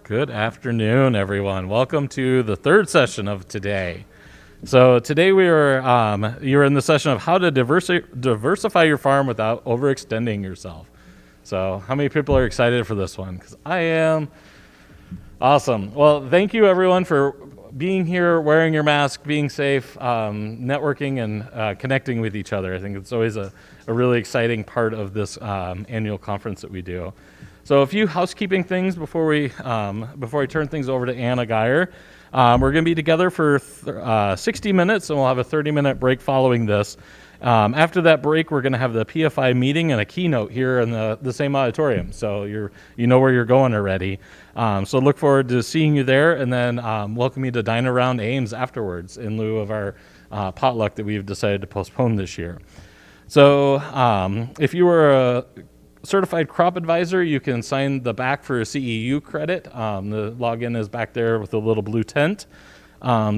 Good afternoon, everyone. Welcome to the third session of today. So today you're in the session of how to diversify your farm without overextending yourself. So how many people are excited for this one? Because I am. Awesome. Well, thank you everyone for being here, wearing your mask, being safe, networking and connecting with each other. I think it's always a really exciting part of this annual conference that we do. So a few housekeeping things before I turn things over to Anna Geyer. We're going to be together for 60 minutes, and we'll have a 30-minute break following this. After that break, we're going to have the PFI meeting and a keynote here in the same auditorium. So you know where you're going already. So look forward to seeing you there, and then welcome you to dine around Ames afterwards in lieu of our potluck that we've decided to postpone this year. So if you were a certified crop advisor, you can sign the back for a CEU credit. The login is back there with a little blue tent.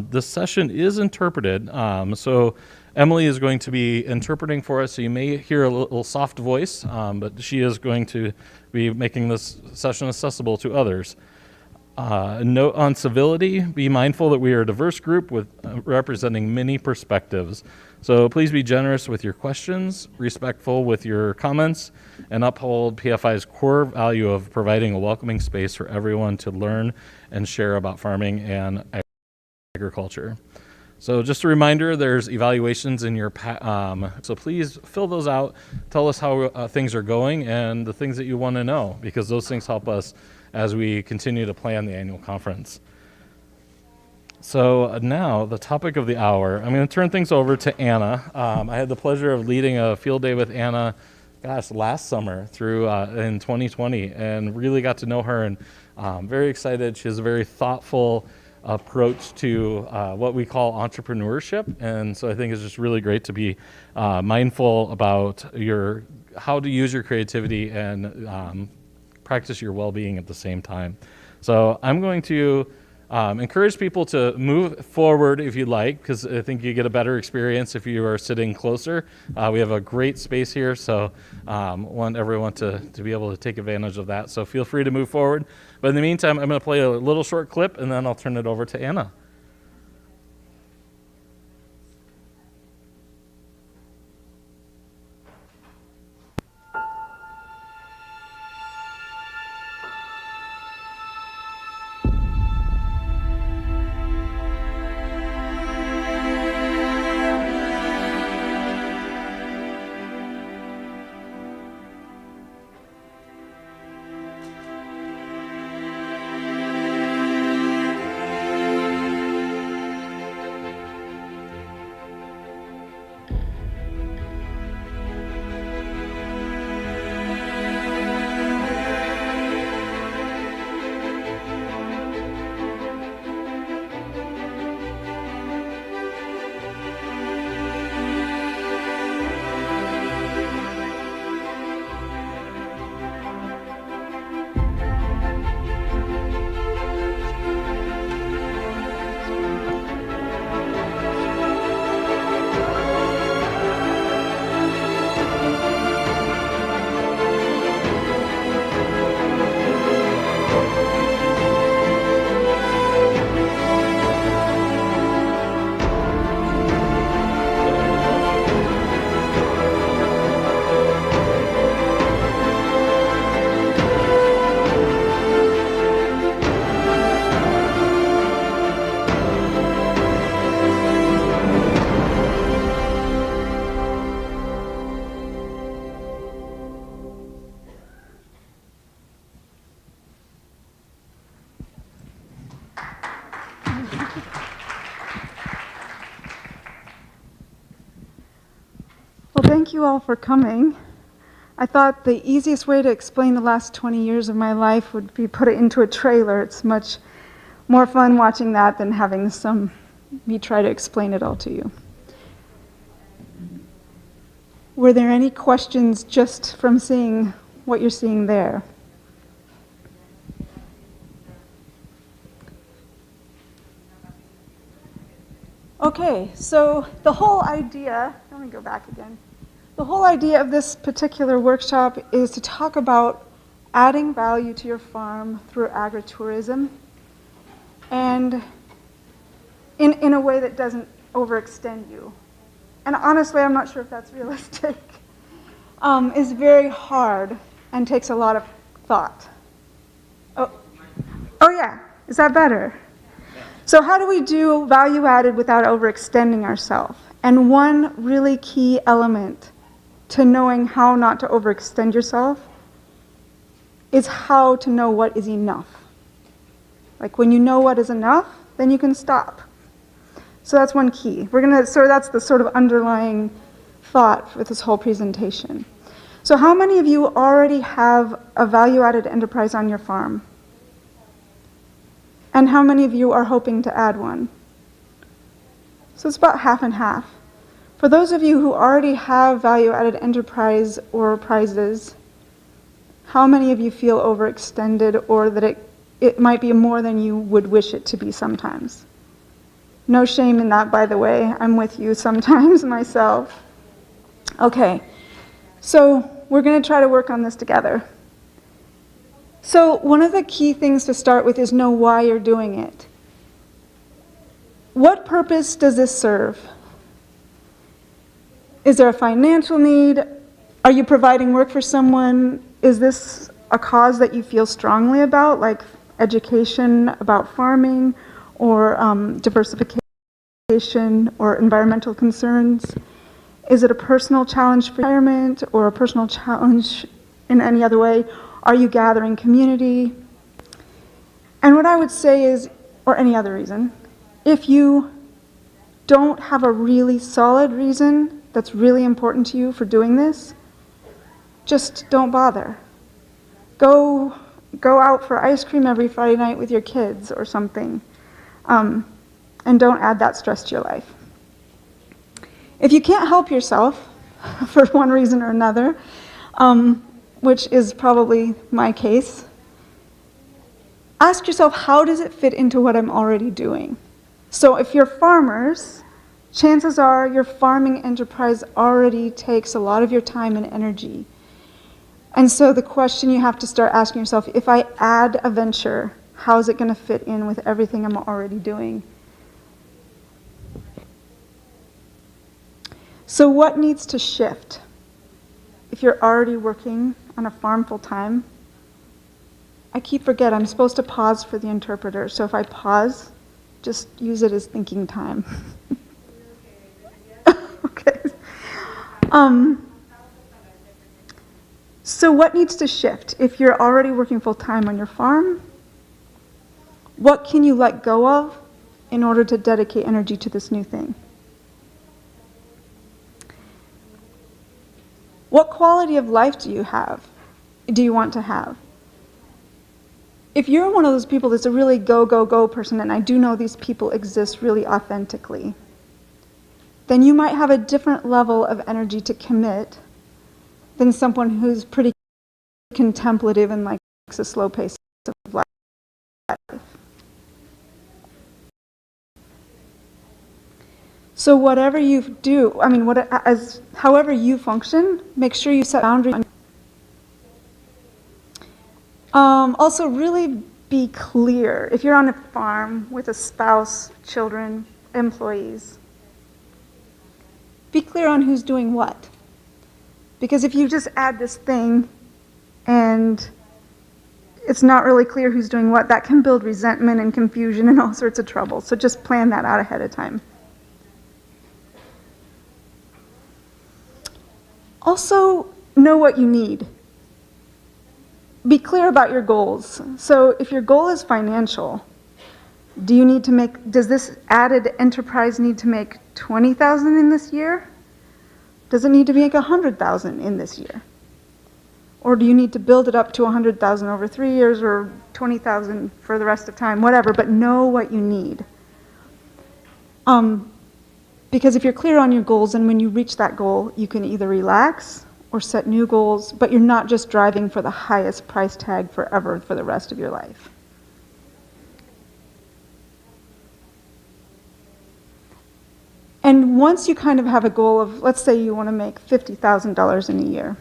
This session is interpreted, so Emily is going to be interpreting for us, so you may hear a little soft voice, but she is going to be making this session accessible to others. A note on civility: be mindful that we are a diverse group with representing many perspectives. So please be generous with your questions, respectful with your comments, and uphold PFI's core value of providing a welcoming space for everyone to learn and share about farming and agriculture. So just a reminder, there's evaluations in your so please fill those out. Tell us how things are going and the things that you want to know, because those things help us as we continue to plan the annual conference. So now, the topic of the hour, I'm going to turn things over to Anna. I had the pleasure of leading a field day with Anna, last summer through in 2020, and really got to know her, and very excited. She has a very thoughtful approach to what we call entrepreneurship, and so I think it's just really great to be mindful about how to use your creativity and practice your well-being at the same time. So I'm going to encourage people to move forward if you'd like, because I think you get a better experience if you are sitting closer. We have a great space here, so want everyone to be able to take advantage of that. So feel free to move forward. But in the meantime, I'm going to play a little short clip, and then I'll turn it over to Anna. Thank you all for coming. I thought the easiest way to explain the last 20 years of my life would be put it into a trailer. It's much more fun watching that than having me try to explain it all to you. Were there any questions just from seeing what you're seeing there? Okay, so the whole idea, let me go back again. The whole idea of this particular workshop is to talk about adding value to your farm through agritourism, and in a way that doesn't overextend you. And honestly, I'm not sure if that's realistic. Is very hard and takes a lot of thought. Oh yeah, is that better? So how do we do value added without overextending ourselves? And one really key element to knowing how not to overextend yourself is how to know what is enough. Like when you know what is enough, then you can stop. So that's one key. So that's the sort of underlying thought with this whole presentation. So how many of you already have a value-added enterprise on your farm? And how many of you are hoping to add one? So it's about half and half. For those of you who already have value-added enterprise or prizes, how many of you feel overextended or that it might be more than you would wish it to be sometimes? No shame in that, by the way. I'm with you sometimes myself. Okay, so we're going to try to work on this together. So one of the key things to start with is know why you're doing it. What purpose does this serve? Is there a financial need? Are you providing work for someone? Is this a cause that you feel strongly about, like education about farming or diversification or environmental concerns? Is it a personal challenge for retirement or a personal challenge in any other way? Are you gathering community? And what I would say is, or any other reason, if you don't have a really solid reason that's really important to you for doing this, just don't bother. Go out for ice cream every Friday night with your kids or something. And don't add that stress to your life. If you can't help yourself, for one reason or another, which is probably my case, ask yourself, how does it fit into what I'm already doing? So if you're farmers, chances are your farming enterprise already takes a lot of your time and energy. And so the question you have to start asking yourself, if I add a venture, how is it going to fit in with everything I'm already doing? So what needs to shift? If you're already working on a farm full time, I keep forgetting I'm supposed to pause for the interpreter. So if I pause, just use it as thinking time. Okay. So what needs to shift? If you're already working full time on your farm, what can you let go of in order to dedicate energy to this new thing? What quality of life do you want to have? If you're one of those people that's a really go, go, go person, and I do know these people exist really authentically, then you might have a different level of energy to commit than someone who's pretty contemplative and likes a slow pace of life. So whatever you do, however you function, make sure you set boundaries. Also, really be clear. If you're on a farm with a spouse, children, employees, be clear on who's doing what. Because if you just add this thing and it's not really clear who's doing what, that can build resentment and confusion and all sorts of trouble. So just plan that out ahead of time. Also, know what you need. Be clear about your goals. So if your goal is financial, does this added enterprise need to make 20,000 in this year? Does it need to make 100,000 in this year? Or do you need to build it up to 100,000 over 3 years or 20,000 for the rest of time? Whatever, but know what you need. Because if you're clear on your goals, and when you reach that goal, you can either relax or set new goals, but you're not just driving for the highest price tag forever for the rest of your life. And once you kind of have a goal of, let's say you want to make $50,000 in a year,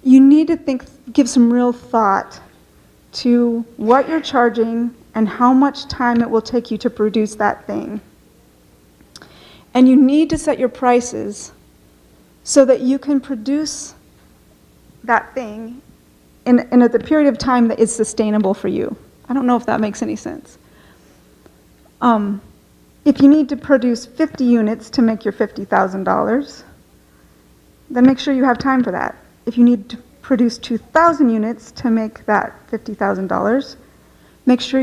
you need to give some real thought to what you're charging and how much time it will take you to produce that thing. And you need to set your prices so that you can produce that thing in the period of time that is sustainable for you. I don't know if that makes any sense. If you need to produce 50 units to make your $50,000, then make sure you have time for that. If you need to produce 2,000 units to make that $50,000, make sure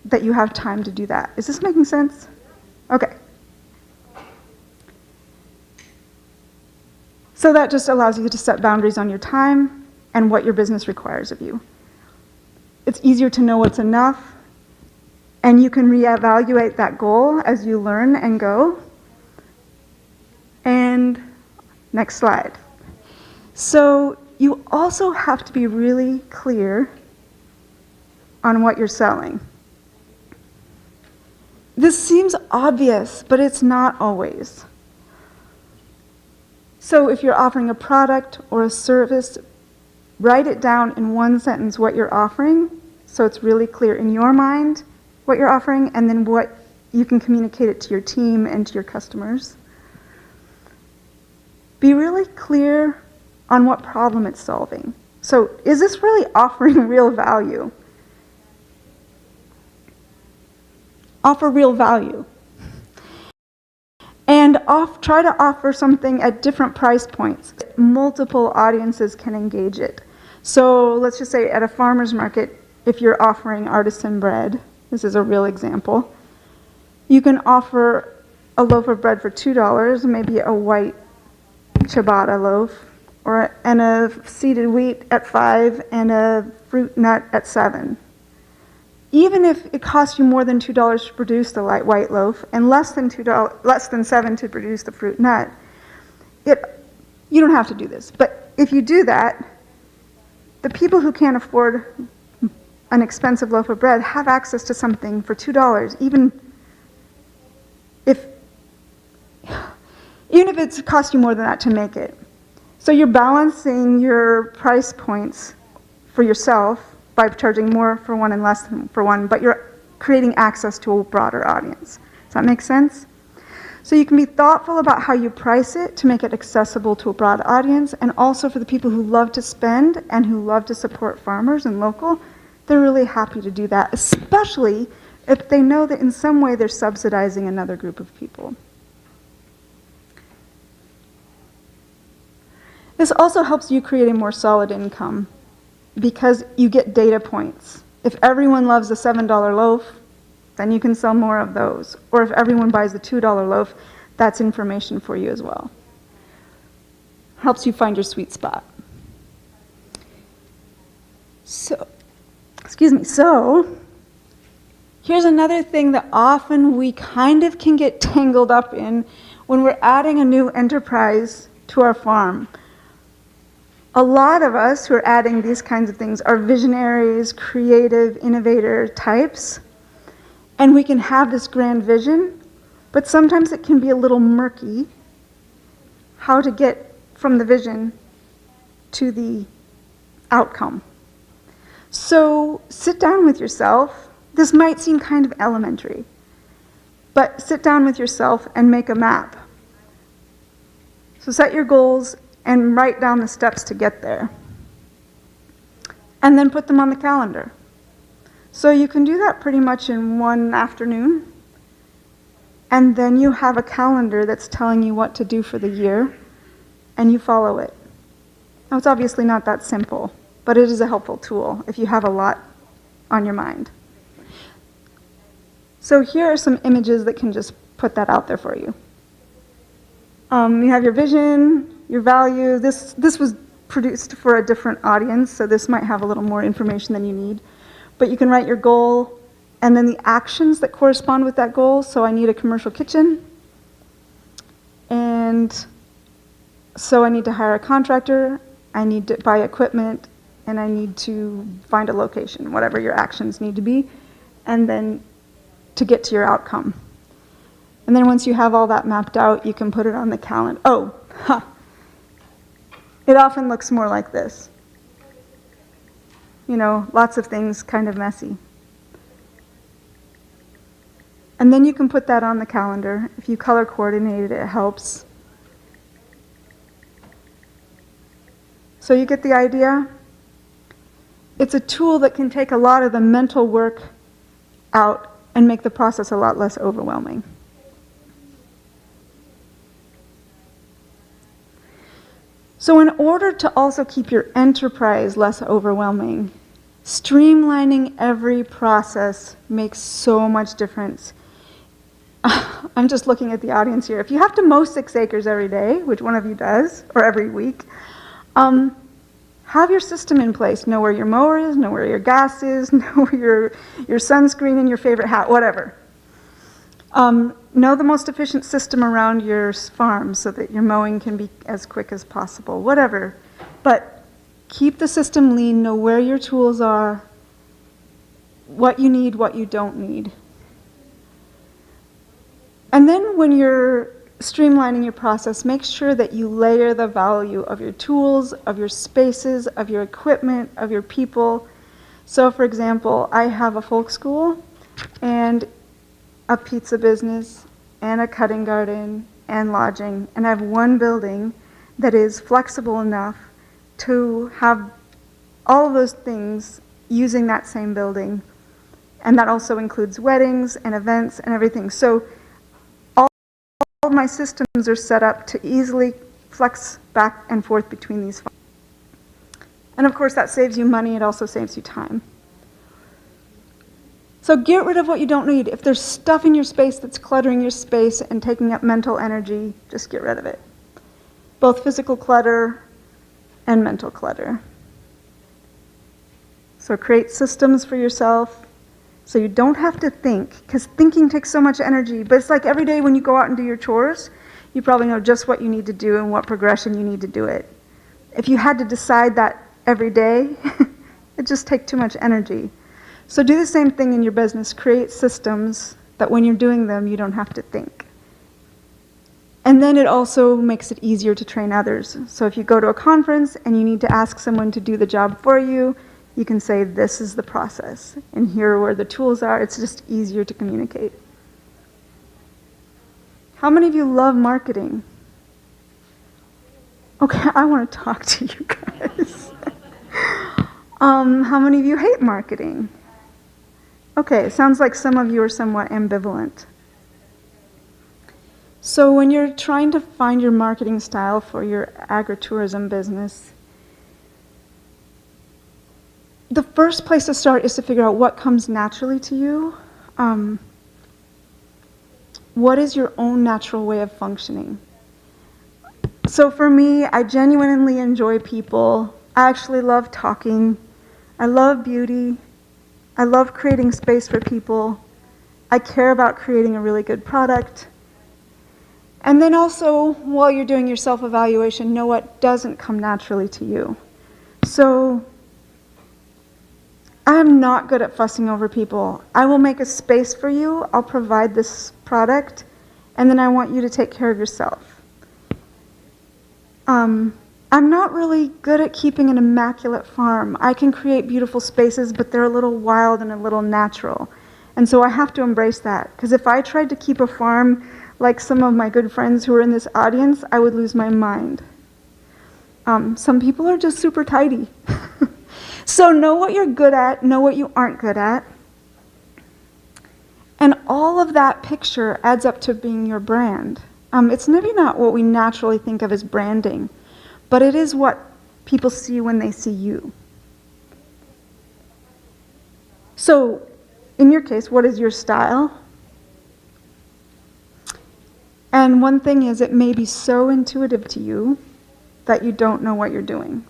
that you have time to do that. Is this making sense? Okay. So that just allows you to set boundaries on your time and what your business requires of you. It's easier to know what's enough, and you can reevaluate that goal as you learn and go. And next slide. So you also have to be really clear on what you're selling. This seems obvious, but it's not always. So if you're offering a product or a service, write it down in one sentence what you're offering, so it's really clear in your mind what you're offering, and then what you can communicate it to your team and to your customers. Be really clear on what problem it's solving. So is this really offering real value? Offer real value. And try to offer something at different price points. Multiple audiences can engage it. So let's just say at a farmer's market, if you're offering artisan bread, this is a real example, you can offer a loaf of bread for $2, maybe a white ciabatta loaf, and a seeded wheat at $5, and a fruit nut at $7. Even if it costs you more than $2 to produce the light white loaf and less than $7 to produce the fruit nut, you don't have to do this. But if you do that, the people who can't afford an expensive loaf of bread have access to something for $2, even if it costs you more than that to make it. So you're balancing your price points for yourself by charging more for one and less than for one, but you're creating access to a broader audience. Does that make sense? So you can be thoughtful about how you price it to make it accessible to a broad audience, and also for the people who love to spend and who love to support farmers and local, they're really happy to do that, especially if they know that in some way they're subsidizing another group of people. This also helps you create a more solid income, because you get data points. If everyone loves the $7 loaf, then you can sell more of those. Or if everyone buys the $2 loaf, that's information for you as well. Helps you find your sweet spot. So here's another thing that often we kind of can get tangled up in when we're adding a new enterprise to our farm. A lot of us who are adding these kinds of things are visionaries, creative, innovator types, and we can have this grand vision, but sometimes it can be a little murky how to get from the vision to the outcome. So sit down with yourself. This might seem kind of elementary, but sit down with yourself and make a map. So set your goals and write down the steps to get there. And then put them on the calendar. So you can do that pretty much in one afternoon. And then you have a calendar that's telling you what to do for the year, and you follow it. Now, it's obviously not that simple, but it is a helpful tool if you have a lot on your mind. So here are some images that can just put that out there for you. You have your vision, your value. This was produced for a different audience, so this might have a little more information than you need. But you can write your goal, and then the actions that correspond with that goal. So I need a commercial kitchen, and so I need to hire a contractor, I need to buy equipment, and I need to find a location, whatever your actions need to be, and then to get to your outcome. And then once you have all that mapped out, you can put it on the calendar. It often looks more like this. lots of things kind of messy. And then you can put that on the calendar. If you color coordinate it, it helps. So you get the idea? It's a tool that can take a lot of the mental work out and make the process a lot less overwhelming. So in order to also keep your enterprise less overwhelming, streamlining every process makes so much difference. I'm just looking at the audience here. If you have to mow 6 acres every day, which one of you does, or every week, have your system in place. Know where your mower is, know where your gas is, know where your sunscreen and your favorite hat, whatever. Know the most efficient system around your farm so that your mowing can be as quick as possible, whatever. But keep the system lean, know where your tools are, what you need, what you don't need. And then when you're streamlining your process, make sure that you layer the value of your tools, of your spaces, of your equipment, of your people. So for example, I have a folk school and a pizza business and a cutting garden and lodging, and I have one building that is flexible enough to have all of those things using that same building. And that also includes weddings and events and everything. So all of my systems are set up to easily flex back and forth between these farms. And of course that saves you money, it also saves you time. So get rid of what you don't need. If there's stuff in your space that's cluttering your space and taking up mental energy, just get rid of it. Both physical clutter and mental clutter. So create systems for yourself so you don't have to think, because thinking takes so much energy. But it's like every day when you go out and do your chores, you probably know just what you need to do and what progression you need to do it. If you had to decide that every day, it'd just take too much energy. So do the same thing in your business. Create systems that when you're doing them, you don't have to think. And then it also makes it easier to train others. So if you go to a conference and you need to ask someone to do the job for you, you can say, this is the process, and here are where the tools are. It's just easier to communicate. How many of you love marketing? Okay, I want to talk to you guys. How many of you hate marketing? Okay, it sounds like some of you are somewhat ambivalent. So when you're trying to find your marketing style for your agritourism business, the first place to start is to figure out what comes naturally to you. What is your own natural way of functioning? So for me, I genuinely enjoy people. I actually love talking. I love beauty. I love creating space for people. I care about creating a really good product. And then also, while you're doing your self-evaluation, know what doesn't come naturally to you. So I'm not good at fussing over people. I will make a space for you, I'll provide this product, and then I want you to take care of yourself. I'm not really good at keeping an immaculate farm. I can create beautiful spaces, but they're a little wild and a little natural. And so I have to embrace that, because if I tried to keep a farm like some of my good friends who are in this audience, I would lose my mind. Some people are just super tidy. So know what you're good at, know what you aren't good at. And all of that picture adds up to being your brand. It's maybe not what we naturally think of as branding, but it is what people see when they see you. So in your case, what is your style? And one thing is, it may be so intuitive to you that you don't know what you're doing.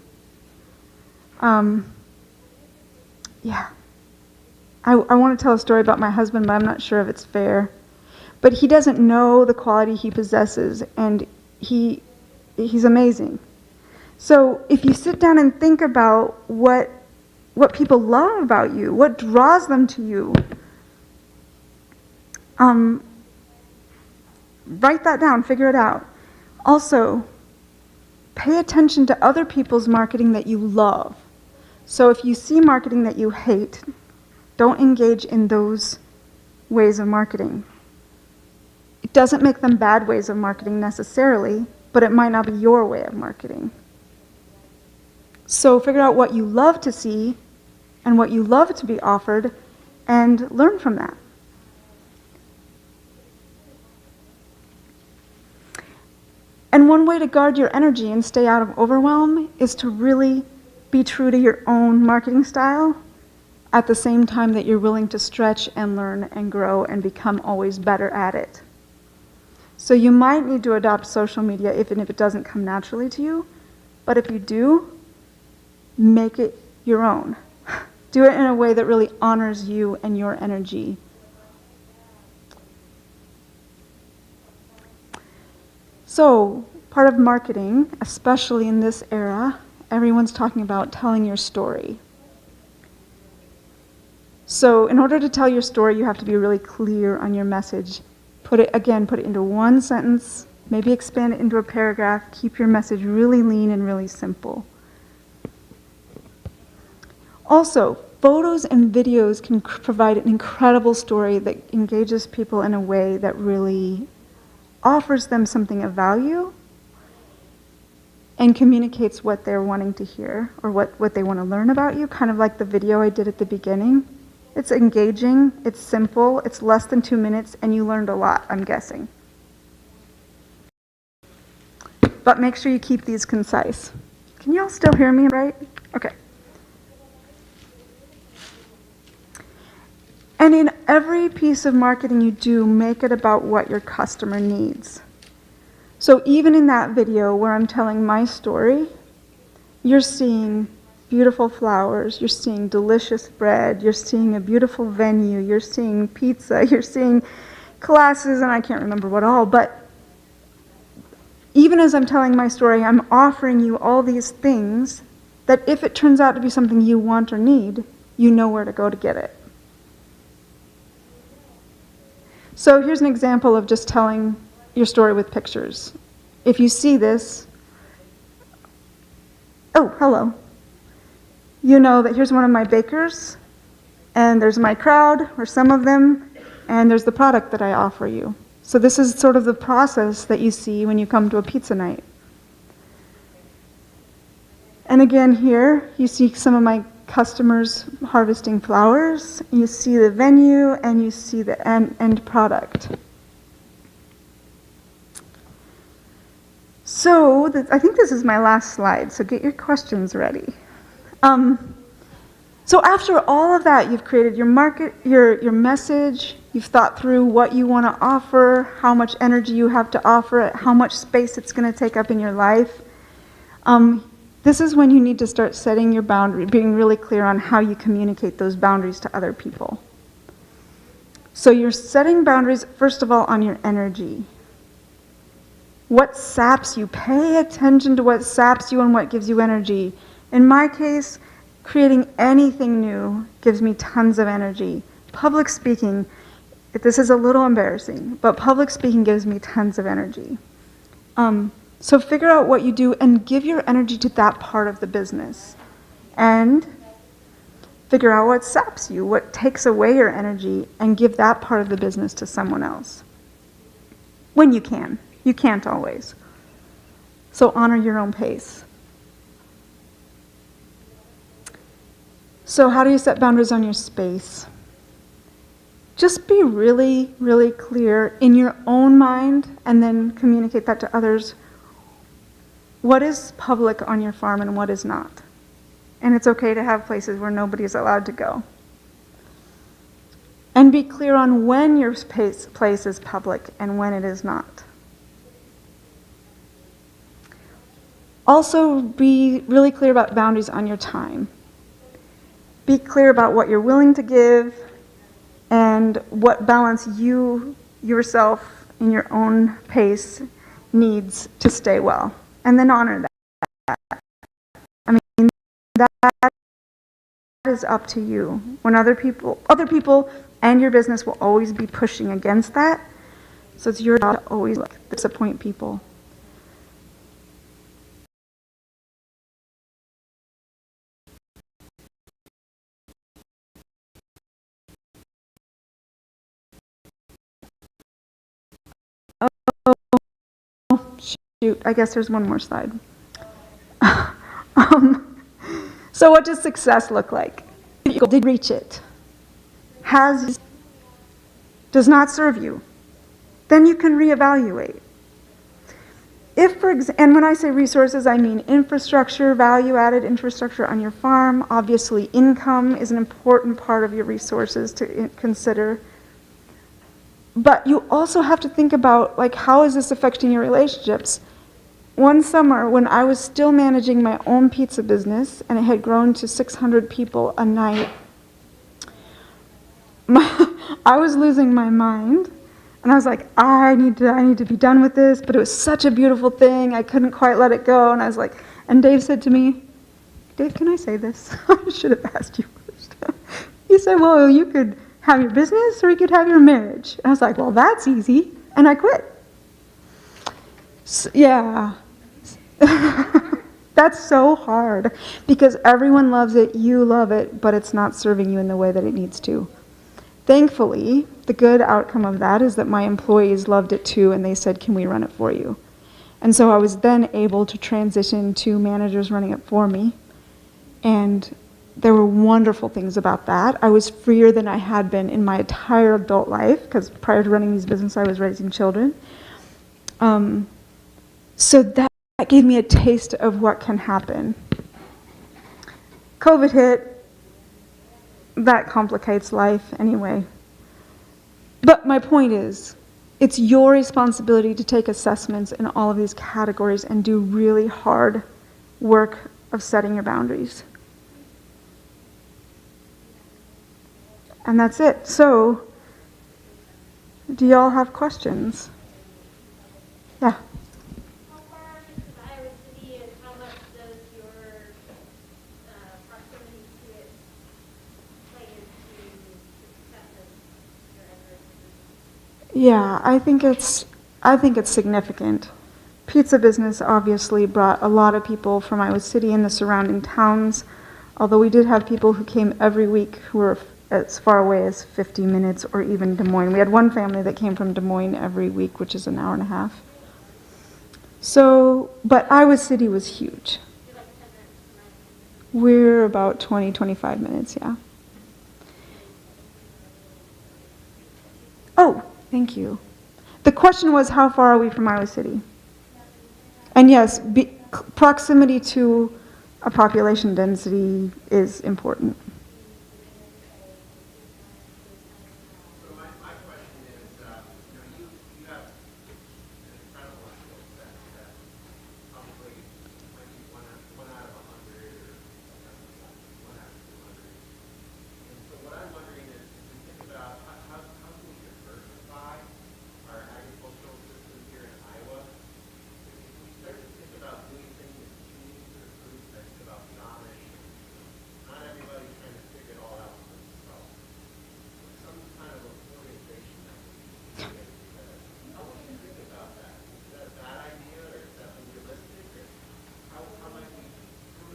Yeah. I want to tell a story about my husband, but I'm not sure if it's fair. But he doesn't know the quality he possesses, and he's amazing. So if you sit down and think about what people love about you, what draws them to you, write that down, figure it out. Also, pay attention to other people's marketing that you love. So if you see marketing that you hate, don't engage in those ways of marketing. It doesn't make them bad ways of marketing necessarily, but it might not be your way of marketing. So figure out what you love to see and what you love to be offered and learn from that. And one way to guard your energy and stay out of overwhelm is to really be true to your own marketing style at the same time that you're willing to stretch and learn and grow and become always better at it. So you might need to adopt social media even if it doesn't come naturally to you, but if you do, make it your own. Do it in a way that really honors you and your energy. So, part of marketing, especially in this era, everyone's talking about telling your story. So, in order to tell your story, you have to be really clear on your message. Put it into one sentence, maybe expand it into a paragraph, keep your message really lean and really simple. Also, photos and videos can provide an incredible story that engages people in a way that really offers them something of value and communicates what they're wanting to hear or what they want to learn about you, kind of like the video I did at the beginning. It's engaging, it's simple, it's less than 2 minutes, and you learned a lot, I'm guessing. But make sure you keep these concise. Can you all still hear me, right? Okay. And in every piece of marketing you do, make it about what your customer needs. So even in that video where I'm telling my story, you're seeing beautiful flowers, you're seeing delicious bread, you're seeing a beautiful venue, you're seeing pizza, you're seeing classes, and I can't remember what all, but even as I'm telling my story, I'm offering you all these things that if it turns out to be something you want or need, you know where to go to get it. So here's an example of just telling your story with pictures. If you see this, oh, hello. You know that here's one of my bakers, and there's my crowd, or some of them, and there's the product that I offer you. So this is sort of the process that you see when you come to a pizza night. And again here, you see some of my customers harvesting flowers, you see the venue, and you see the end product. So I think this is my last slide, so get your questions ready. So after all of that, you've created your market, your message, you've thought through what you want to offer, how much energy you have to offer it, how much space it's going to take up in your life. This is when you need to start setting your boundary, being really clear on how you communicate those boundaries to other people. So you're setting boundaries, first of all, on your energy. What saps you? Pay attention to what saps you and what gives you energy. In my case, creating anything new gives me tons of energy. Public speaking, this is a little embarrassing, but public speaking gives me tons of energy. So figure out what you do and give your energy to that part of the business. And figure out what saps you, what takes away your energy, and give that part of the business to someone else. When you can. You can't always. So honor your own pace. So how do you set boundaries on your space? Just be really, really clear in your own mind and then communicate that to others. What is public on your farm and what is not? And it's okay to have places where nobody is allowed to go. And be clear on when your place is public and when it is not. Also, be really clear about boundaries on your time. Be clear about what you're willing to give and what balance you, yourself, in your own pace needs to stay well. And then honor that. I mean, that is up to you. When other people and your business will always be pushing against that. So it's your job to always disappoint people. shoot, I guess there's one more slide. um, so what does success look like? Did reach it? Does not serve you? Then you can reevaluate. And when I say resources, I mean infrastructure, value-added infrastructure on your farm. Obviously, income is an important part of your resources to consider. But you also have to think about, like, how is this affecting your relationships? One summer, when I was still managing my own pizza business, and it had grown to 600 people a night, I was losing my mind. And I was like, I need to be done with this, but it was such a beautiful thing, I couldn't quite let it go. And I was like, and Dave said to me, Dave, can I say this? I should have asked you first. He said, well, you could have your business or you could have your marriage. And I was like, well, that's easy. And I quit. So, yeah. That's so hard because everyone loves it, you love it, but it's not serving you in the way that it needs to. Thankfully, the good outcome of that is that my employees loved it too, and they said, can we run it for you? And so I was then able to transition to managers running it for me. And there were wonderful things about that. I was freer than I had been in my entire adult life, because prior to running these businesses, I was raising children. So that gave me a taste of what can happen. COVID hit. That complicates life anyway. But my point is, it's your responsibility to take assessments in all of these categories and do really hard work of setting your boundaries. And that's it. So, do y'all have questions? Yeah. Yeah, I think it's significant. Pizza business obviously brought a lot of people from Iowa City and the surrounding towns, although we did have people who came every week who were as far away as 50 minutes or even Des Moines. We had one family that came from Des Moines every week, which is an hour and a half. So, but Iowa City was huge. We're about 20, 25 minutes, yeah. Oh, thank you. The question was, how far are we from Iowa City? And yes, proximity to a population density is important. So my question is, you have an incredible skill set that probably might be one out of 100 or one out of 200. And so what I'm wondering is, to think about how can we diversify our agricultural system here in Iowa? If we start to think about doing things that change or improve things about the Amish, not everybody's trying to figure it all out for themselves. Some kind of organization that we can put together. How would you think about that? Is that a bad idea, or is that unrealistic, or how might we do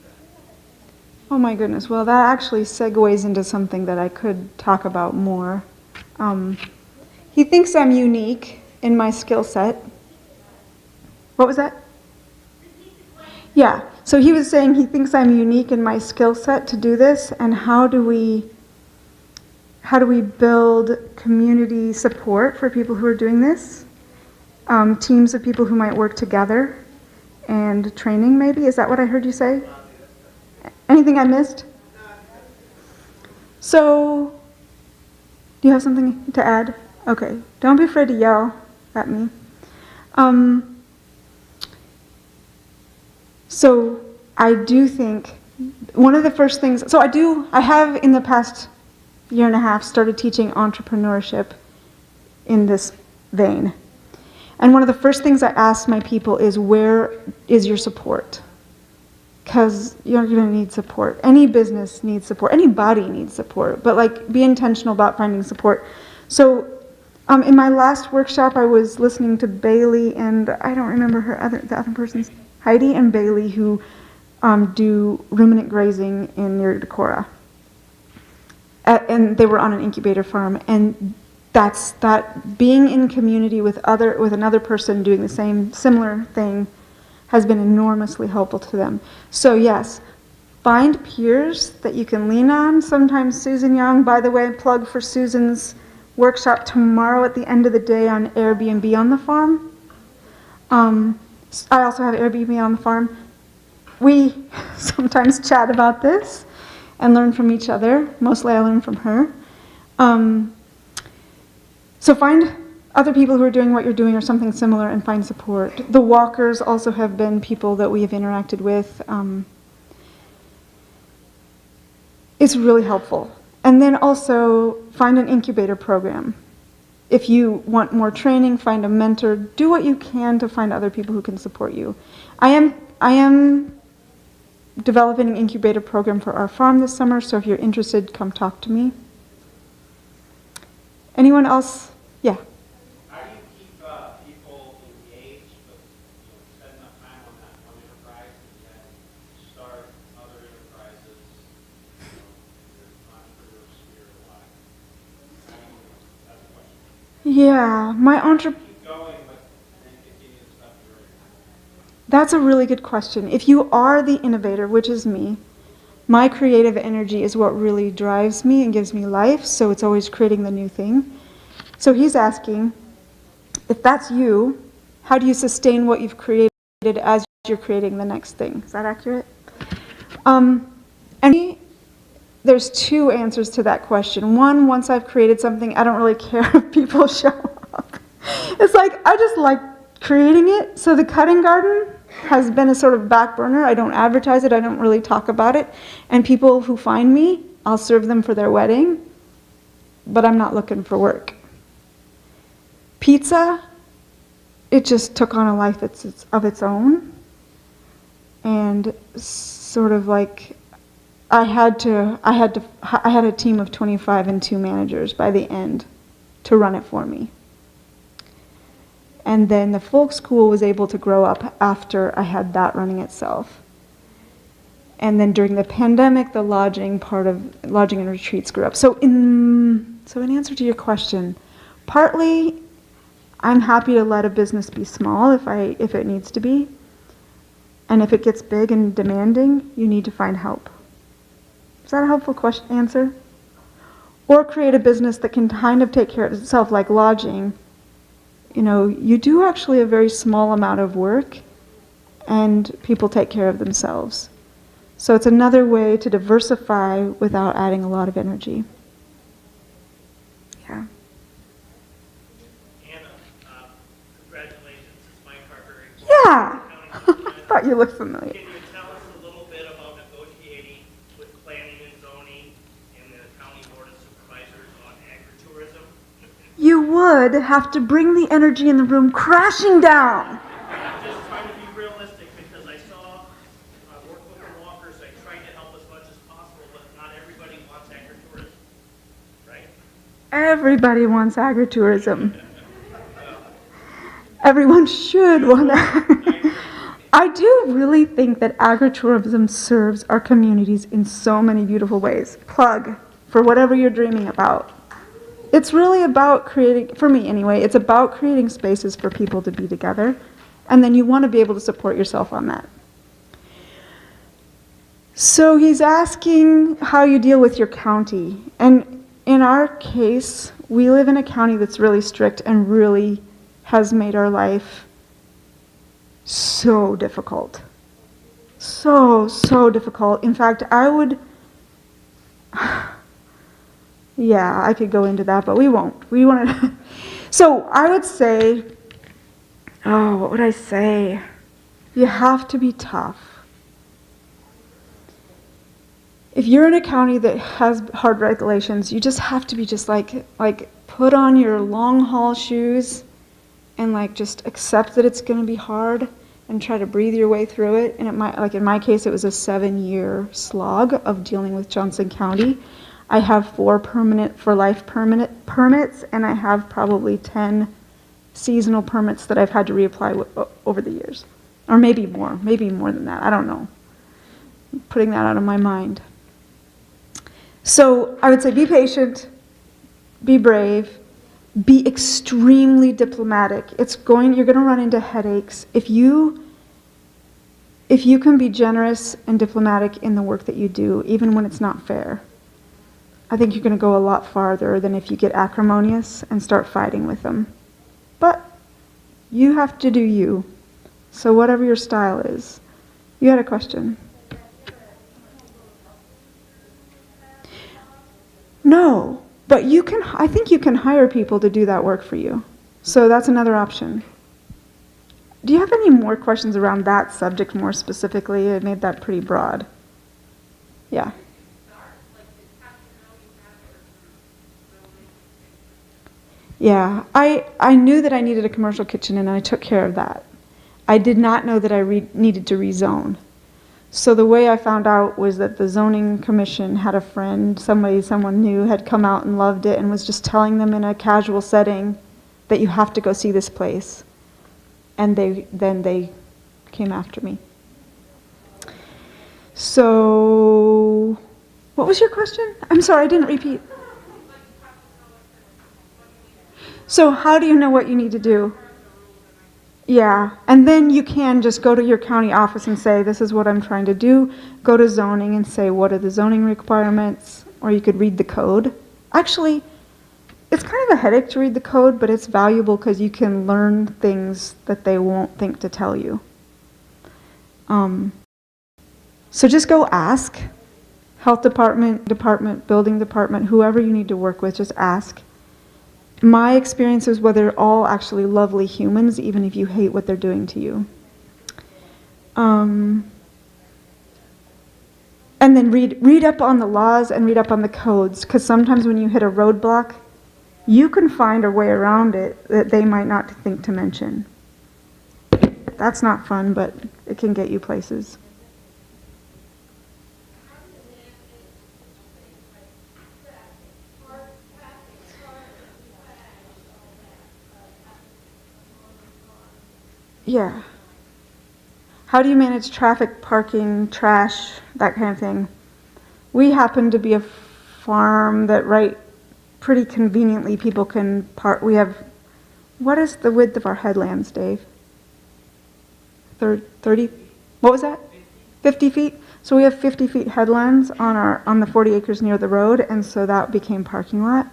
that? Oh my goodness, well that actually segues into something that I could talk about more. He thinks I'm unique in my skill set. What was that? Yeah, so he was saying he thinks I'm unique in my skill set to do this, and how do we build community support for people who are doing this? Teams of people who might work together, and training maybe? Is that what I heard you say? Anything I missed? So, do you have something to add? Okay, don't be afraid to yell at me. So I do think one of the first things, so I have in the past year and a half started teaching entrepreneurship in this vein. And one of the first things I ask my people is, where is your support? Because you're going to need support. Any business needs support. Anybody needs support. But like, be intentional about finding support. So in my last workshop, I was listening to Bailey and I don't remember the other person's, Heidi and Bailey, who do ruminant grazing in near Decorah. And they were on an incubator farm. And that being in community with another person doing the same similar thing has been enormously helpful to them. So yes, find peers that you can lean on. Sometimes Susan Young, by the way, plug for Susan's workshop tomorrow at the end of the day on Airbnb on the farm. I also have Airbnb on the farm. We sometimes chat about this and learn from each other. Mostly I learn from her. So find other people who are doing what you're doing or something similar and find support. The walkers also have been people that we have interacted with. It's really helpful. And then also find an incubator program. If you want more training, find a mentor. Do what you can to find other people who can support you. I am developing an incubator program for our farm this summer, so if you're interested, come talk to me. Anyone else? Yeah. How do you keep people engaged, but spend enough time on that one enterprise and then start other enterprises, your entrepreneur sphere a lot? That's the question. Yeah, Keep going, but then continue the stuff you're doing. That's a really good question. If you are the innovator, which is me, my creative energy is what really drives me and gives me life, so it's always creating the new thing. So he's asking, if that's you, how do you sustain what you've created as you're creating the next thing? Is that accurate? And there's two answers to that question. One, once I've created something, I don't really care if people show up. It's like, I just like creating it. So the cutting garden has been a sort of back burner. I don't advertise it. I don't really talk about it. And people who find me, I'll serve them for their wedding, but I'm not looking for work. Pizza, it just took on a life of its own. And sort of like, I had a team of 25 and 2 managers by the end to run it for me. And then the folk school was able to grow up after I had that running itself. And then during the pandemic, the lodging and retreats grew up. So in answer to your question, partly I'm happy to let a business be small if it needs to be. And if it gets big and demanding, you need to find help. Is that a helpful answer? Or create a business that can kind of take care of itself, like lodging. You know, you do actually a very small amount of work, and people take care of themselves. So it's another way to diversify without adding a lot of energy. Yeah. Anna, congratulations. It's Mike Harper. Yeah. I thought you looked familiar. Can you tell us a little bit about negotiating with planning and zoning and the county board of supervisors on agritourism? You would have to bring the energy in the room crashing down. I'm just trying to be realistic because I work with the walkers, I try to help as much as possible, but not everybody wants agritourism, right? Everybody wants agritourism. Everyone should want that. I do really think that agritourism serves our communities in so many beautiful ways. Plug for whatever you're dreaming about. It's really about creating, for me anyway, it's about creating spaces for people to be together, and then you want to be able to support yourself on that. So he's asking how you deal with your county. And in our case, we live in a county that's really strict and really has made our life so difficult. So difficult. In fact, yeah, I could go into that, but we won't. We want to. So I would say, what would I say? You have to be tough. If you're in a county that has hard regulations, you just have to be just like put on your long haul shoes and like just accept that it's going to be hard and try to breathe your way through it. And it might, like in my case, it was a 7-year slog of dealing with Johnson County. I have 4 for life permits, and I have probably 10 seasonal permits that I've had to reapply over the years. Or maybe more than that, I don't know. I'm putting that out of my mind. So I would say be patient, be brave, be extremely diplomatic. You're going to run into headaches. If you can be generous and diplomatic in the work that you do, even when it's not fair, I think you're going to go a lot farther than if you get acrimonious and start fighting with them. But you have to do you. So whatever your style is. You had a question? No, but I think you can hire people to do that work for you. So that's another option. Do you have any more questions around that subject more specifically? I made that pretty broad. Yeah. Yeah, I knew that I needed a commercial kitchen and I took care of that. I did not know that I needed to rezone. So the way I found out was that the zoning commission had a friend, someone knew, had come out and loved it and was just telling them in a casual setting that you have to go see this place. And then they came after me. So, what was your question? I'm sorry, I didn't repeat. So how do you know what you need to do? Yeah, and then you can just go to your county office and say, this is what I'm trying to do. Go to zoning and say, what are the zoning requirements? Or you could read the code. Actually, it's kind of a headache to read the code, but it's valuable because you can learn things that they won't think to tell you. So just go ask. Health department, building department, whoever you need to work with, just ask. My experience is where they're all actually lovely humans, even if you hate what they're doing to you. And then read up on the laws and read up on the codes, because sometimes when you hit a roadblock, you can find a way around it that they might not think to mention. That's not fun, but it can get you places. Yeah. How do you manage traffic, parking, trash, that kind of thing? We happen to be a farm that pretty conveniently people can park. We have, what is the width of our headlands, Dave? 30? What was that? 50 feet? So we have 50 feet headlands on the 40 acres near the road, and so that became parking lot.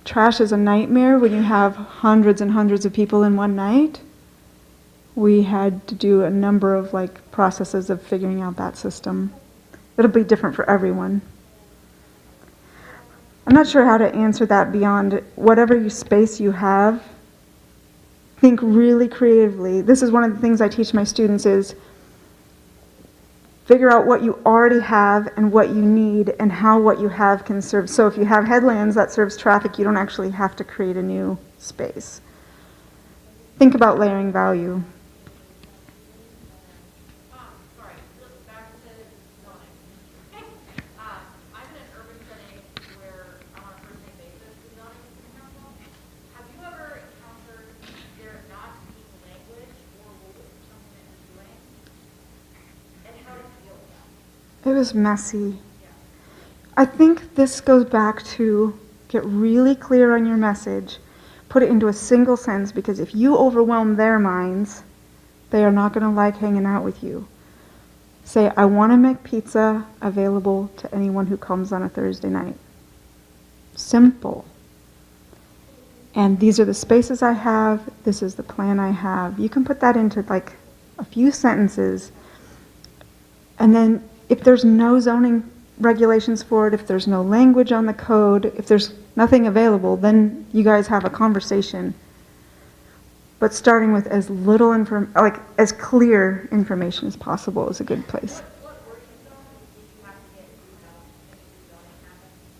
Trash is a nightmare when you have hundreds and hundreds of people in one night. We had to do a number of processes of figuring out that system. It'll be different for everyone. I'm not sure how to answer that beyond whatever space you have. Think really creatively. This is one of the things I teach my students is figure out what you already have and what you need and how what you have can serve. So if you have headlands that serves traffic, you don't actually have to create a new space. Think about layering value. Sorry, back to zoning. I'm in an urban setting where I'm on a first-name basis with zoning and council. Have you ever encountered there not being language or rules for something that you're doing? And how do you deal with that? It was messy. I think this goes back to get really clear on your message, put it into a single sentence, because if you overwhelm their minds, they are not going to like hanging out with you. Say, I want to make pizza available to anyone who comes on a Thursday night. Simple. And these are the spaces I have, this is the plan I have. You can put that into a few sentences. And then if there's no zoning regulations for it, if there's no language on the code, if there's nothing available, then you guys have a conversation. But starting with as little as clear information as possible is a good place.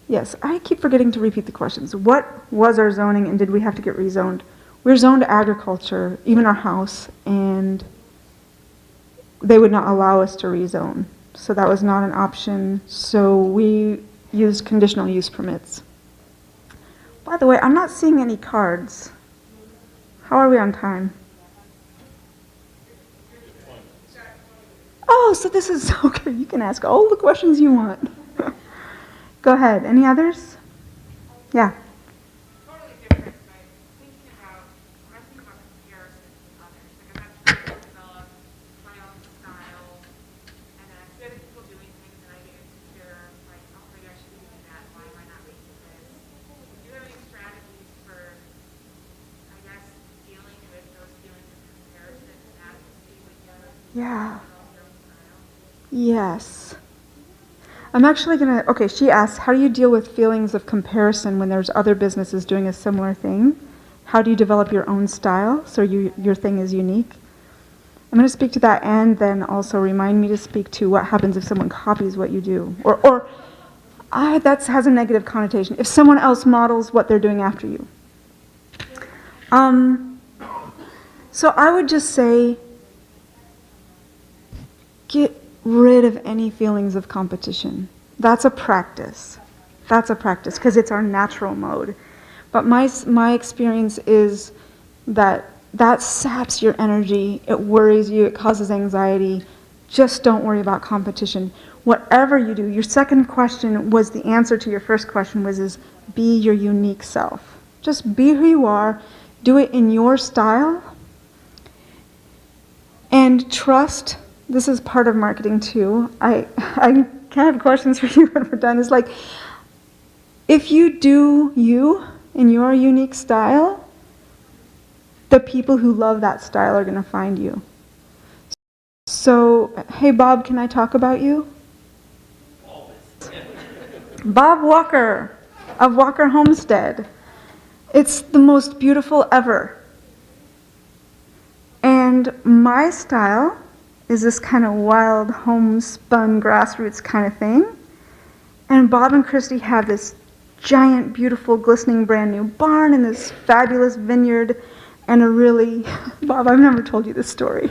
Yes, I keep forgetting to repeat the questions. What was our zoning and did we have to get rezoned? We're zoned to agriculture, even our house, and they would not allow us to rezone. So that was not an option. So we used conditional use permits. By the way, I'm not seeing any cards. How are we on time? Oh, so this is okay. You can ask all the questions you want. Go ahead. Any others? Yeah. Yeah. Yes. I'm actually going to, okay, she asks, how do you deal with feelings of comparison when there's other businesses doing a similar thing? How do you develop your own style so your thing is unique? I'm going to speak to that, and then also remind me to speak to what happens if someone copies what you do. Or that has a negative connotation. If someone else models what they're doing after you. So I would just say, get rid of any feelings of competition. That's a practice. That's a practice, because it's our natural mode. But my experience is that saps your energy, it worries you, it causes anxiety. Just don't worry about competition. Whatever you do, your second question was the answer to your first question, is be your unique self. Just be who you are, do it in your style, and trust. This is part of marketing too. I kind of questions for you when we're done. Is like, if you do you in your unique style, the people who love that style are going to find you. So, hey Bob, can I talk about you? Bob Walker of Walker Homestead. It's the most beautiful ever. And my style is this kind of wild, homespun, grassroots kind of thing. And Bob and Christy have this giant, beautiful, glistening, brand new barn and this fabulous vineyard and a really, Bob, I've never told you this story.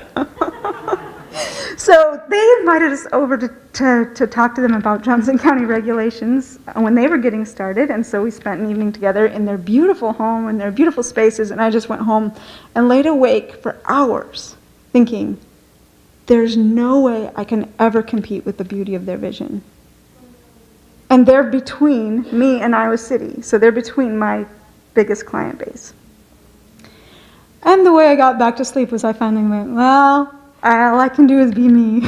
So they invited us over to talk to them about Johnson County regulations when they were getting started, and so we spent an evening together in their beautiful home and their beautiful spaces, and I just went home and laid awake for hours thinking, there's no way I can ever compete with the beauty of their vision. And they're between me and Iowa City, so they're between my biggest client base. And the way I got back to sleep was I finally went, well, all I can do is be me.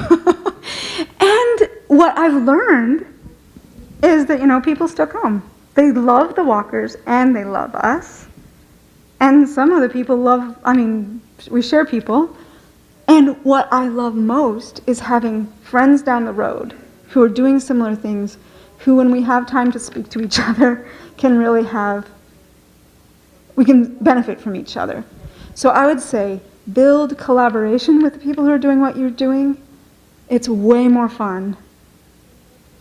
And what I've learned is that, people still come. They love the walkers and they love us. And some other people we share people. And what I love most is having friends down the road who are doing similar things, who when we have time to speak to each other we can benefit from each other. So I would say, build collaboration with the people who are doing what you're doing. It's way more fun.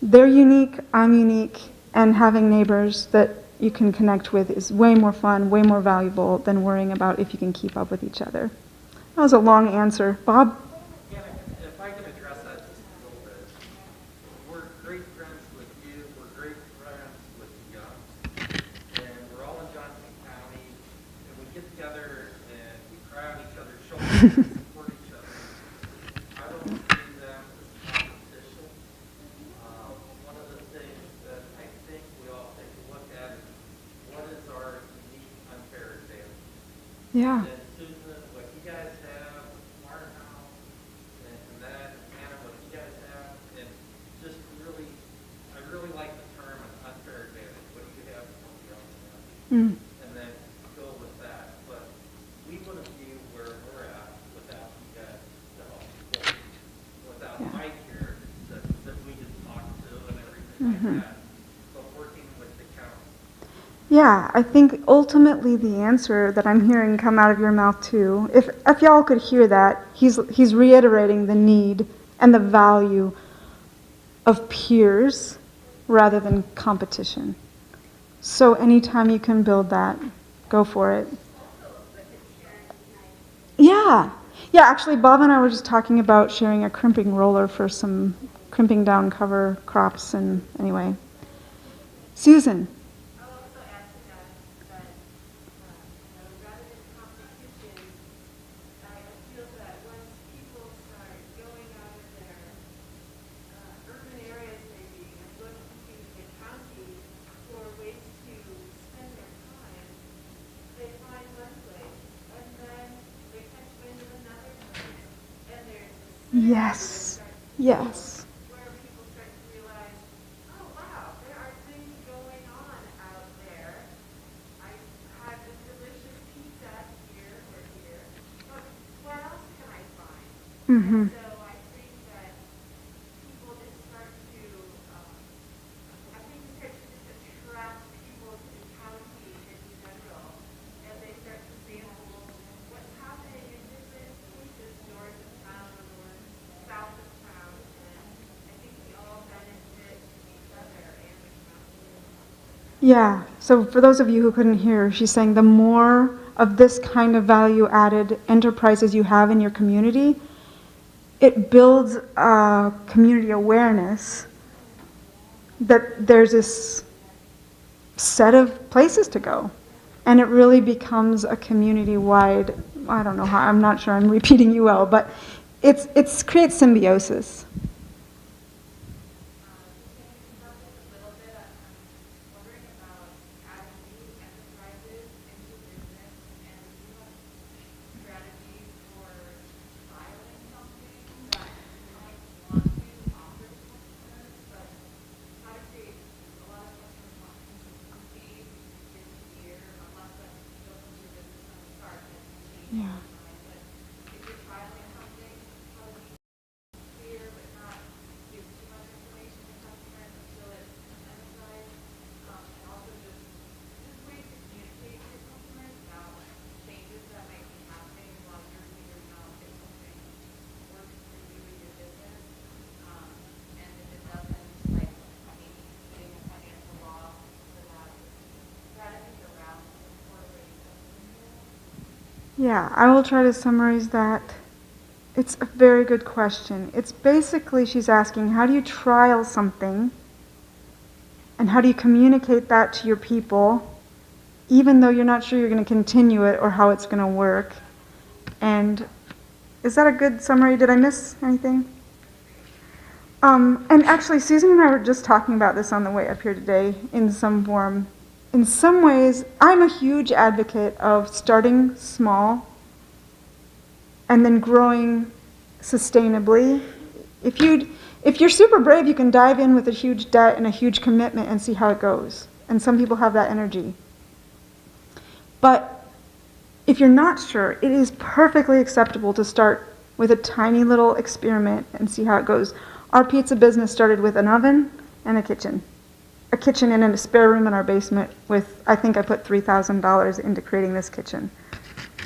They're unique, I'm unique, and having neighbors that you can connect with is way more fun, way more valuable than worrying about if you can keep up with each other. That was a long answer. Bob? Yeah, if I can address that just a little bit. We're great friends with you, we're great friends with the Youngs, and we're all in Johnson County, and we get together and we cry on each other's shoulders and support each other. I don't see them as competition. One of the things that I think we all take a look at is what is our unique unfair advantage. Yeah. And Susan, what you guys have, Martin House, and that, and Hannah, what you guys have, and just really, I really like the term an unfair advantage. What do you have that nobody else has? And then go with that. But we wouldn't be where we're at without you guys to help support, without Mike here that we can talk to and everything like that. But working with the county. Yeah, I think ultimately the answer that I'm hearing come out of your mouth too, if y'all could hear that, he's reiterating the need and the value of peers rather than competition. So anytime you can build that, go for it. Yeah. Yeah, actually Bob and I were just talking about sharing a crimping roller for some crimping down cover crops, and anyway. Susan. I'll also add to that rather than competition, I feel that once people start going out of their urban areas maybe and looking to the county for ways to spend their time, they find one place and then they catch wind of another place. And there's Yes. Yes. where people start to realize, oh wow, there are things going on out there. I had this delicious pizza here or here. But what else can I find? Mm-hmm. So I think that people just start to, I think it starts to just attract people to the county in general as they start to sample what's happening in different places north of town or south of town. And I think we all benefit from each other and the county. Yeah, so for those of you who couldn't hear, she's saying the more of this kind of value-added enterprises you have in your community, it builds community awareness that there's this set of places to go. And it really becomes a community-wide, I don't know how, I'm not sure I'm repeating you well, but it creates symbiosis. Yeah. Yeah, I will try to summarize that. It's a very good question. It's basically she's asking, how do you trial something and how do you communicate that to your people even though you're not sure you're going to continue it or how it's going to work? And is that a good summary? Did I miss anything? And actually, Susan and I were just talking about this on the way up here today in some form. In some ways, I'm a huge advocate of starting small and then growing sustainably. If you're super brave, you can dive in with a huge debt and a huge commitment and see how it goes. And some people have that energy. But if you're not sure, it is perfectly acceptable to start with a tiny little experiment and see how it goes. Our pizza business started with an oven and a kitchen. A kitchen in a spare room in our basement with, I think I put $3,000 into creating this kitchen.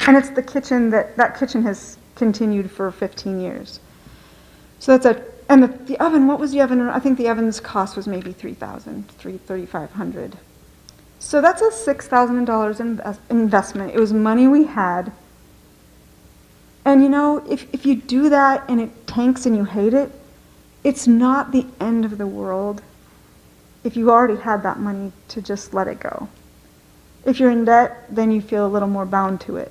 And it's the kitchen that kitchen has continued for 15 years. So that's and the oven, what was the oven? I think the oven's cost was maybe $3,500. So that's a $6,000 investment. It was money we had. And you know, if you do that and it tanks and you hate it, it's not the end of the world if you already had that money to just let it go. If you're in debt, then you feel a little more bound to it.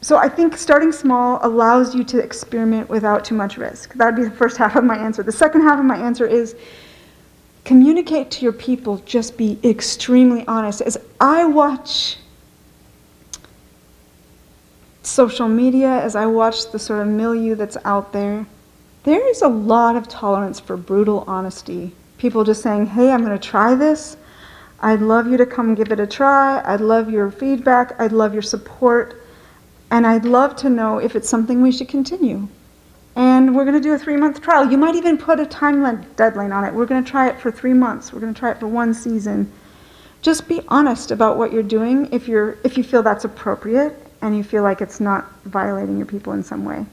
So I think starting small allows you to experiment without too much risk. That would be the first half of my answer. The second half of my answer is communicate to your people, just be extremely honest. As I watch social media, as I watch the sort of milieu that's out there, there is a lot of tolerance for brutal honesty. People just saying, hey, I'm going to try this. I'd love you to come give it a try. I'd love your feedback. I'd love your support. And I'd love to know if it's something we should continue. And we're going to do a 3-month trial. You might even put a time deadline on it. We're going to try it for 3 months. We're going to try it for 1 season. Just be honest about what you're doing if you feel that's appropriate and you feel like it's not violating your people in some way.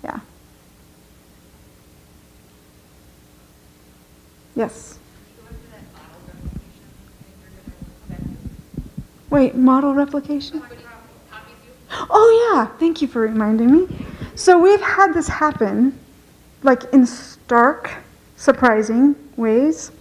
Yeah. Yes? Wait, model replication? Oh yeah, thank you for reminding me. So we've had this happen, like in stark, surprising ways.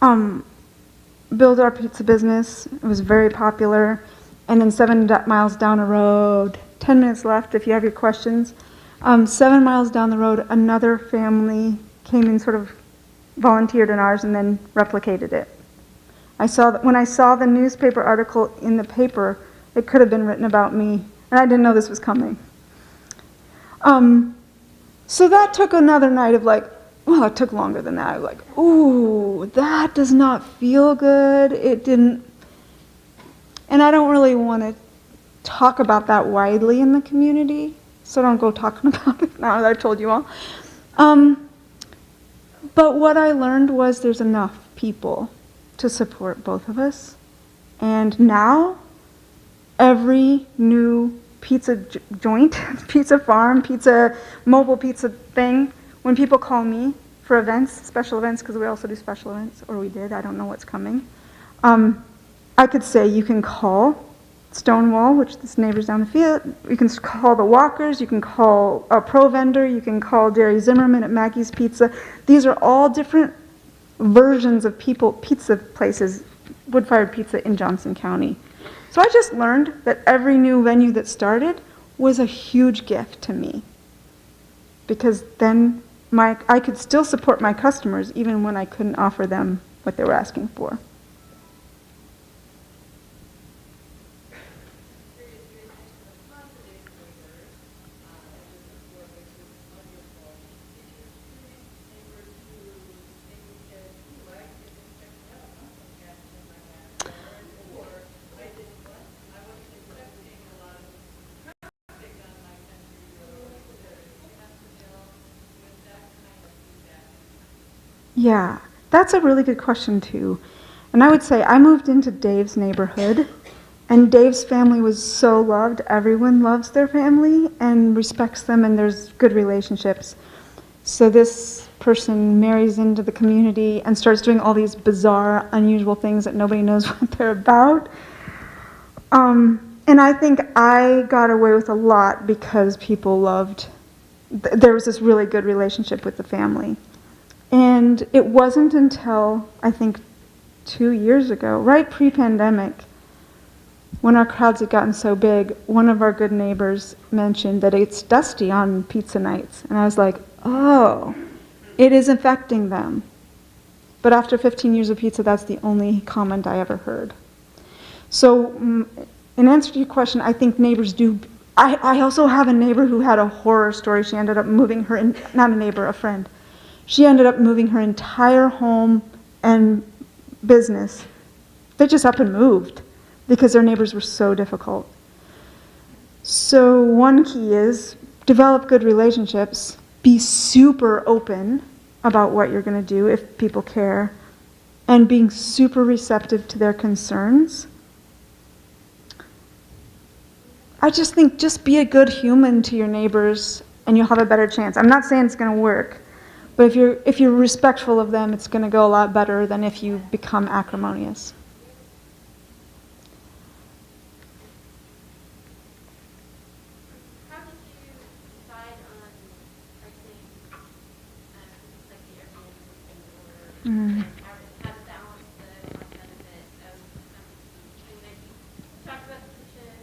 Build our pizza business, it was very popular. And then 7 miles down the road, 10 minutes left if you have your questions. 7 miles down the road, another family came and sort of volunteered in ours and then replicated it. When I saw the newspaper article in the paper, it could have been written about me, and I didn't know this was coming. So that took another night of like, well, it took longer than that. I was like, ooh, that does not feel good. It didn't, and I don't really want to talk about that widely in the community, so don't go talking about it now that I've told you all. But what I learned was there's enough people to support both of us. And now, every new pizza joint, pizza farm, mobile pizza thing, when people call me for events, special events, because we also do special events, or we did, I don't know what's coming, I could say you can call Stonewall, which this neighbor's down the field, you can call the Walkers, you can call a Pro Vendor, you can call Jerry Zimmerman at Maggie's Pizza. These are all different versions of pizza places, wood-fired pizza in Johnson County. So I just learned that every new venue that started was a huge gift to me, because then I could still support my customers even when I couldn't offer them what they were asking for. Yeah, that's a really good question too. And I would say I moved into Dave's neighborhood, and Dave's family was so loved. Everyone loves their family and respects them, and there's good relationships. So this person marries into the community and starts doing all these bizarre, unusual things that nobody knows what they're about. And I think I got away with a lot because people loved, there was this really good relationship with the family. And it wasn't until, I think, 2 years ago, right pre-pandemic, when our crowds had gotten so big, one of our good neighbors mentioned that it's dusty on pizza nights. And I was like, oh, it is affecting them. But after 15 years of pizza, that's the only comment I ever heard. So in answer to your question, I think neighbors do. I also have a neighbor who had a horror story. She ended up moving her, not a neighbor, a friend. She ended up moving her entire home and business. They just up and moved because their neighbors were so difficult. So one key is develop good relationships, be super open about what you're going to do if people care, and being super receptive to their concerns. I just think just be a good human to your neighbors and you'll have a better chance. I'm not saying it's going to work, but if you're respectful of them, it's going to go a lot better than if you become acrimonious. How did you decide on pricing, like the Airbnb or how to balance the cost benefit of and then you talked about the kitchen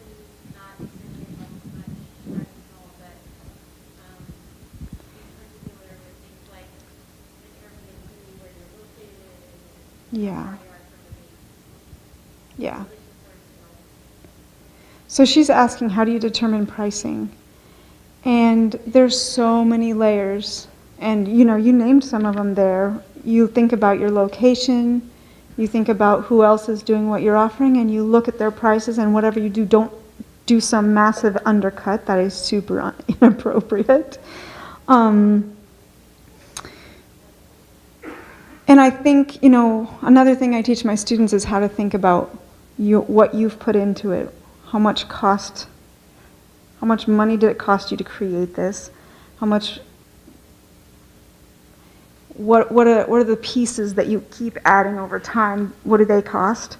not necessarily as much practical, but in particular with things like the Airbnb where you're located and Yeah. yeah. Yeah. So she's asking, how do you determine pricing? And there's so many layers. And you named some of them there. You think about your location, you think about who else is doing what you're offering, and you look at their prices, and whatever you do, don't do some massive undercut. That is super inappropriate. And I think, another thing I teach my students is how to think about what you've put into it. How much money did it cost you to create this? What are the pieces that you keep adding over time? What do they cost?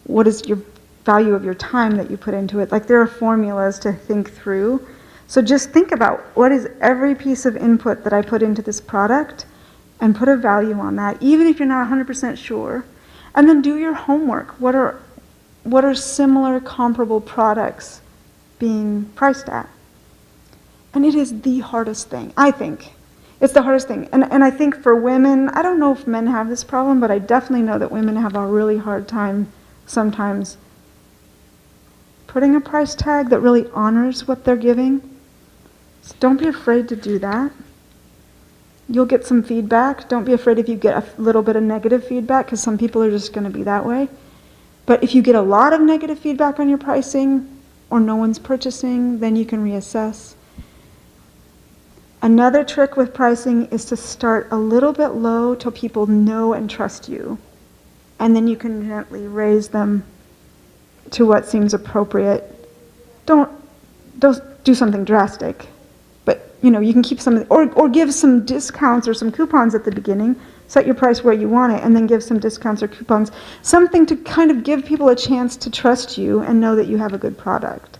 What is your value of your time that you put into it? Like, there are formulas to think through. So just think about what is every piece of input that I put into this product and put a value on that, even if you're not 100% sure. And then do your homework. What are similar, comparable products being priced at? And it is the hardest thing, I think. It's the hardest thing. And I think for women, I don't know if men have this problem, but I definitely know that women have a really hard time sometimes putting a price tag that really honors what they're giving. So don't be afraid to do that. You'll get some feedback. Don't be afraid if you get a little bit of negative feedback, because some people are just going to be that way. But if you get a lot of negative feedback on your pricing, or no one's purchasing, then you can reassess. Another trick with pricing is to start a little bit low till people know and trust you. And then you can gently raise them to what seems appropriate. Don't do something drastic. But, you can keep some, or give some discounts or some coupons at the beginning. Set your price where you want it, and then give some discounts or coupons. Something to kind of give people a chance to trust you and know that you have a good product.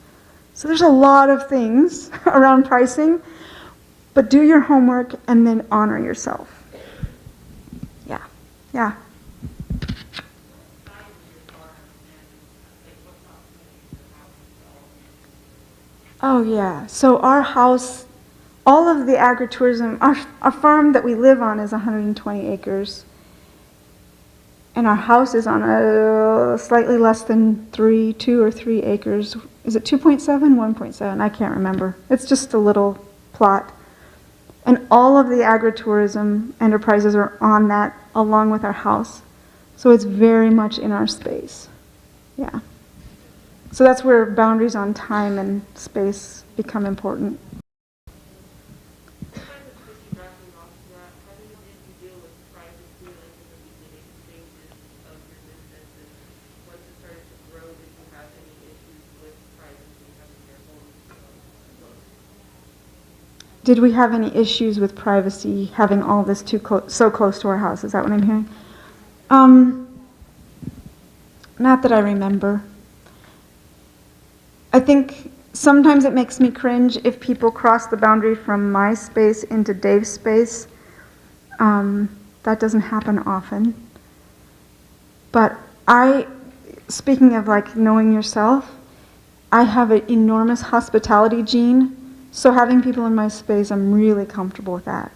So there's a lot of things around pricing, but do your homework and then honor yourself. Yeah. Oh yeah, so our house, all of the agritourism, our farm that we live on is 120 acres. And our house is on a slightly less than 2 or 3 acres. Is it 2.7, 1.7? I can't remember. It's just a little plot. And all of the agritourism enterprises are on that along with our house. So it's very much in our space. Yeah. So that's where boundaries on time and space become important. Did we have any issues with privacy having all this so close to our house? Is that what I'm hearing? Not that I remember. I think sometimes it makes me cringe if people cross the boundary from my space into Dave's space. That doesn't happen often. But speaking of like knowing yourself, I have an enormous hospitality gene. So having people in my space, I'm really comfortable with that.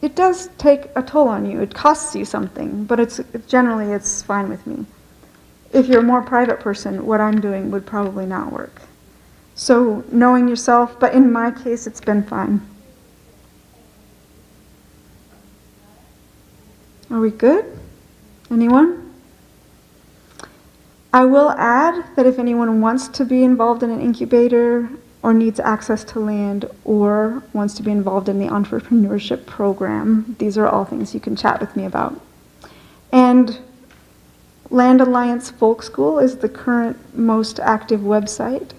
It does take a toll on you. It costs you something, but generally it's fine with me. If you're a more private person, what I'm doing would probably not work. So knowing yourself, but in my case, it's been fine. Are we good? Anyone? I will add that if anyone wants to be involved in an incubator or needs access to land or wants to be involved in the entrepreneurship program, these are all things you can chat with me about. And Land Alliance Folk School is the current most active website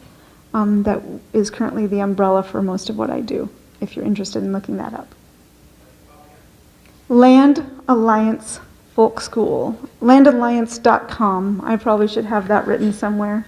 that is currently the umbrella for most of what I do, if you're interested in looking that up. Land Alliance Folk School, landalliance.com. I probably should have that written somewhere.